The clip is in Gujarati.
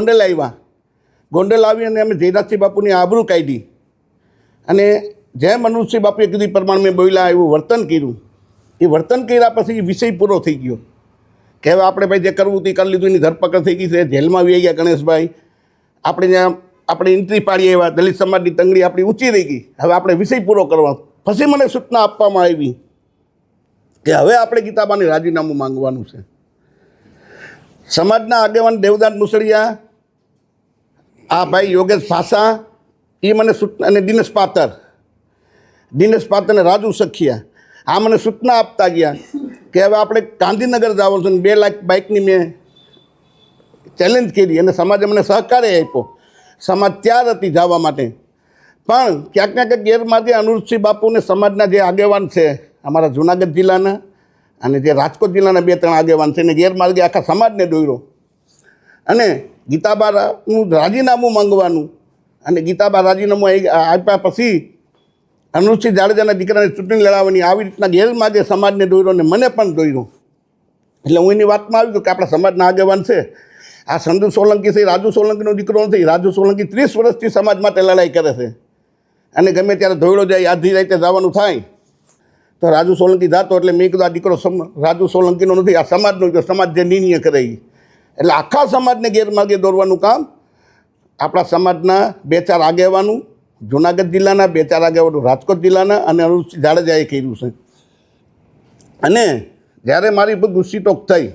ગોંડલ આવ્યા. ગોંડલ આવી અને અમે જયરાજસિંહ બાપુની આબરૂ કાઢી અને જેમ અનુજસિંહ બાપુએ કીધું પ્રમાણે મેં બોલ્યા એવું વર્તન કર્યું. એ વર્તન કર્યા પછી વિષય પૂરો થઈ ગયો કે હવે આપણે ભાઈ જે કરવું તે કરી લીધું. એની ધરપકડ થઈ ગઈ છે, જેલમાં આવી ગયા ગણેશભાઈ. આપણે ત્યાં આપણે એન્ટ્રી પાડીએ એવા દલિત સમાજની તંગડી આપણી ઊંચી રહી ગઈ. હવે આપણે વિષય પૂરો કરવા. પછી મને સૂચના આપવામાં આવી કે હવે આપણે ગીતાબાને રાજીનામું માંગવાનું છે. સમાજના આગેવાન દેવદાસ મુસળિયા, આ ભાઈ યોગેશ ભાષા, એ મને સૂચના, અને દિનેશ પાત્ર અને રાજુ સખિયા, આ મને સૂચના આપતા ગયા કે હવે આપણે ગાંધીનગર જવાનું છે. 2 લાખ બાઇકની મેં ચેલેન્જ કરી અને સમાજે મને સહકાર્ય આપ્યો. સમાજ તૈયાર હતી જવા માટે. પણ ક્યાંક ને ક્યાંક ગેરમાર્ગે અનુજસિંહ બાપુને સમાજના જે આગેવાન છે અમારા જુનાગઢ જિલ્લાના અને જે રાજકોટ જિલ્લાના 2-3 આગેવાન છે એને ગેરમાર્ગે આખા સમાજને દોર્યો અને ગીતાબાનું રાજીનામું માંગવાનું. અને ગીતાબા રાજીનામું આપ્યા પછી અનુજસિંહ જાડેજાના દીકરાને ચૂંટણી લડાવવાની આવી રીતના ગેરમાર્ગે સમાજને દોર્યો અને મને પણ દોર્યો. એટલે હું એની વાતમાં આવી ગયો કે આપણા સમાજના આગેવાન છે. આ સંધુ સોલંકી છે, રાજુ સોલંકીનો દીકરો નથી. રાજુ સોલંકી 30 વર્ષથી સમાજ માટે લડાઈ કરે છે અને ગમે ત્યારે ધોયડો જાય, આધી રાતે જવાનું થાય તો રાજુ સોલંકી જાતો. એટલે મેં કીધું આ દીકરો રાજુ સોલંકીનો નથી, આ સમાજનો. સમાજ જે નિર્ણય કરે એટલે આખા સમાજને ગેરમાર્ગે દોરવાનું કામ આપણા સમાજના 2-4 આગેવાનું, જુનાગઢ જિલ્લાના 2-4 આગેવાનો, રાજકોટ જિલ્લાના અને અનુજસિંહ જાડેજાએ કર્યું છે. અને જ્યારે મારી પર ગુસ્સીટોક થઈ